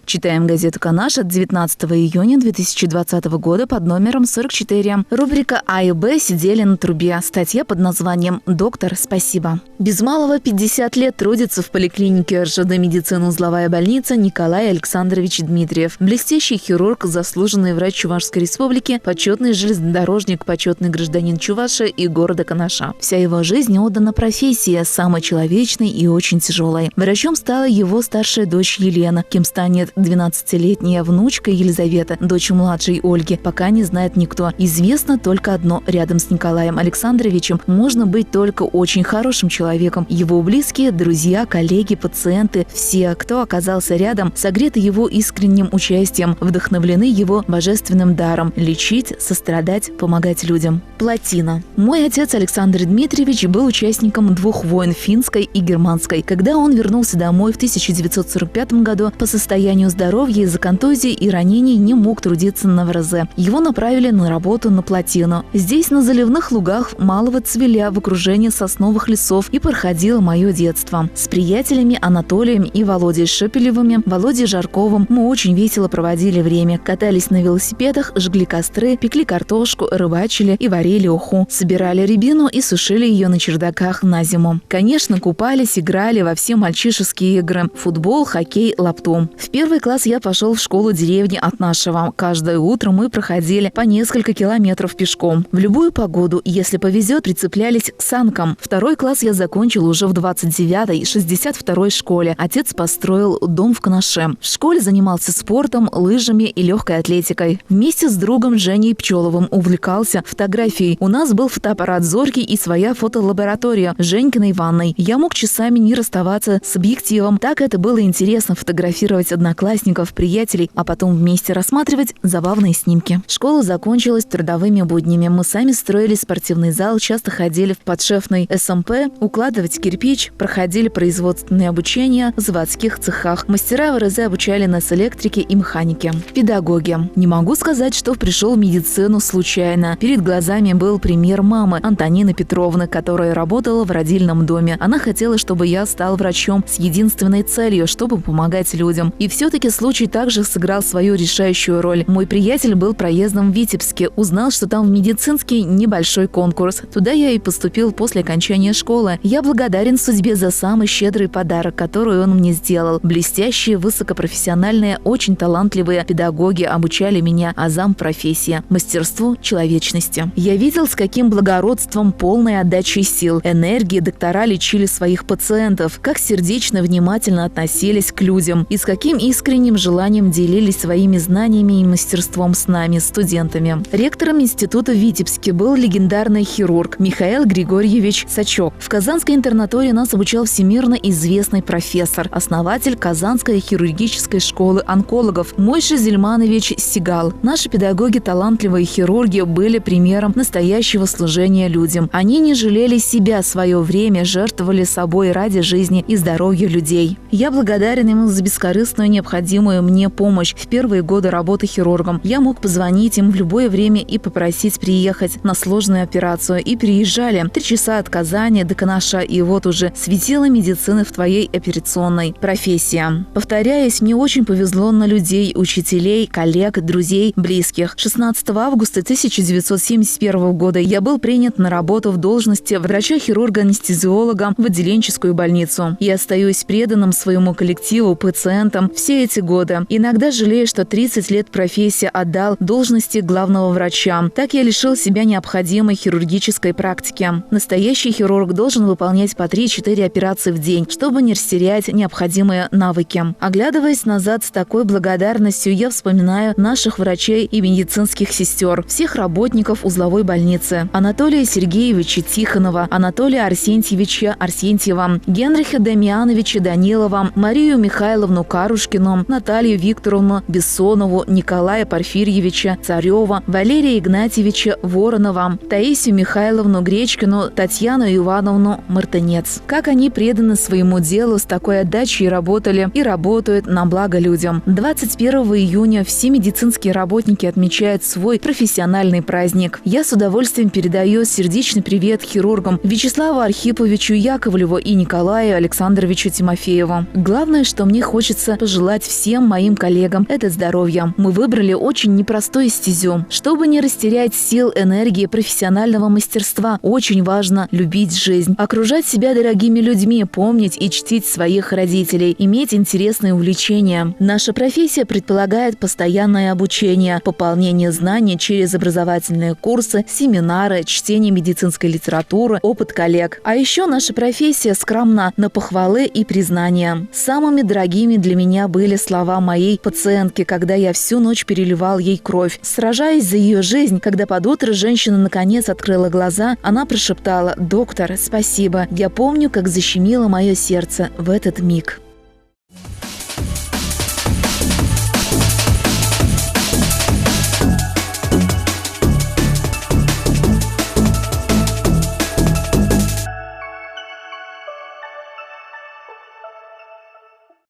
Читаем газету «Канаш» от 19 июня 2020 года под номером 44. Рубрика «А и Б сидели на трубе». Статья под названием «Доктор, спасибо». Без малого 50 лет трудится в поликлинике РЖД «Медицина. Узловая больница» Николай Александрович Дмитриев. Блестящий хирург, заслуженный врач Чувашской республики, почетный железнодорожник, почетный гражданин Чуваши и города Канаша. Вся его жизнь отдана профессии, самой человечной и очень тяжелой. Врачом стала его старшая дочь Елена, кем станет 12-летняя внучка Елизавета, дочь младшей Ольги, пока не знает никто. Известно только одно: рядом с Николаем Александровичем можно быть только очень хорошим человеком. Его близкие, друзья, коллеги, пациенты, все, кто оказался рядом, согреты его искренним участием, вдохновлены его божественным даром – лечить, сострадать, помогать людям. Плотина. Мой отец Александр Дмитриевич был участником 2 войн – финской и германской. Когда он вернулся домой в 1945 году, по состоянию здоровья из-за контузий и ранений не мог трудиться на ВРЗ. Его направили на работу на плотину. Здесь, на заливных лугах Малого Цвиля, в окружении сосновых лесов, и проходило мое детство. С приятелями Анатолием и Володей Шепелевыми, Володей Жарковым мы очень весело проводили время. Катались на велосипедах, жгли костры, пекли картошку, рыбачили и варили уху. Собирали рябину и сушили ее на чердаках на зиму. Конечно, купались, играли во все мальчишеские игры – футбол, хоккей, лапту. В 1 класс я пошел в школу деревни от нашего. Каждое утро мы проходили по несколько километров пешком. В любую погоду, если повезет, прицеплялись к санкам. 2 класс я закончил уже в 29-й, 62-й школе. Отец построил дом в Канаше. В школе занимался спортом, лыжами и легкой атлетикой. Вместе с другом Женей Пчеловым увлекался фотографией. У нас был фотоаппарат «Зоркий» и своя фотолаборатория Женькиной ванной. Я мог часами не расставаться с объективом. Так это было интересно — фотографировать одноклассников, приятелей, а потом вместе рассматривать забавные снимки. Школа закончилась трудовыми буднями. Мы сами строили спортивный зал, часто ходили в подшефный СМП, укладывать кирпич, проходили производственные обучения в заводских цехах. Мастера ВРЗ обучали нас электрике и механике. Педагоги. Не могу сказать, что пришел в медицину случайно. Перед глазами был пример мамы Антонины Петровны, которая работала в родильном доме. Она хотела, чтобы я стал врачом с единственной целью, чтобы помогать людям. И все-таки случай также сыграл свою решающую роль. Мой приятель был проездом в Витебске, узнал, что там в медицинский небольшой конкурс. Туда я и поступил после окончания школы. Я благодарен судьбе за самый щедрый подарок, который он мне сделал. Блестящие, высокопрофессиональные, очень талантливые педагоги обучали меня азам профессии, мастерству, человечности. Я видел, с каким благородством, полной отдачей сил, энергии доктора лечили своих пациентов, как сердечно, внимательно относились к людям и с каким искренним желанием делились своими знаниями и мастерством с нами, студентами. Ректором института в Витебске был легендарный хирург Михаил Григорьевич Сачок. В Казанской интернатуре нас обучал всемирно известный профессор, основатель Казанской хирургической школы онкологов Мойша Зельманович Сигал. Наши педагоги, талантливые хирурги, были примером настоящего служения людям. Они не жалели себя, свое время, жертвовали собой ради жизни и здоровья людей. Я благодарен им за бескорыстную необходимую мне помощь. В первые годы работы хирургом я мог позвонить им в любое время и попросить приехать на сложную операцию. И приезжали. 3 часа от Казани до Канаша, и вот уже светило медицины в твоей операционной. Профессия. Повторяюсь, мне очень повезло на людей, учителей, коллег, друзей, близких. 16 августа 1971 года я был принят на работу в должности врача-хирурга-анестезиолога в отделенческую больницу. Я остаюсь преданным своему коллективу, пациентам все эти годы. Иногда жалею, что 30 лет профессии отдал должности главного врача. Так я лишил себя необходимой хирургической практики. Настоящий хирург должен выполнять по 3-4 операции в день, чтобы не растерять необходимые навыки. Оглядываясь назад с такой благодарностью, я вспоминаю наших врачей и медицинских сестер, всех работников узловой больницы: Анатолия Сергеевича Тихонова, Анатолия Арсентьевича Арсентьева, Генриха Дамьяновича Данилова, Марию Михайловну Карушкину, Наталью Викторовну Бессонову, Николая Порфирьевича Царева, Валерия Игнатьевича Воронова, Таисию Михайловну Гречкину, Татьяну Ивановну Мартынец. Как они преданы своему делу, с такой отдачей работали и работают на благо людям. 21 июня все медицинские работники отмечают свой профессиональный праздник. Я с удовольствием передаю сердечный привет хирургам Вячеславу Архиповичу Яковлеву и Николаю Александровичу Тимофееву. Главное, что мне хочется пожелать пожелать всем моим коллегам – это здоровье. Мы выбрали очень непростую стезю. Чтобы не растерять сил, энергии, профессионального мастерства, очень важно любить жизнь, окружать себя дорогими людьми, помнить и чтить своих родителей, иметь интересные увлечения. Наша профессия предполагает постоянное обучение, пополнение знаний через образовательные курсы, семинары, чтение медицинской литературы, опыт коллег. А еще наша профессия скромна на похвалы и признания. Самыми дорогими для меня были слова моей пациентки, когда я всю ночь переливал ей кровь. Сражаясь за ее жизнь, когда под утро женщина наконец открыла глаза, она прошептала: «Доктор, спасибо. Я помню, как защемило мое сердце в этот миг».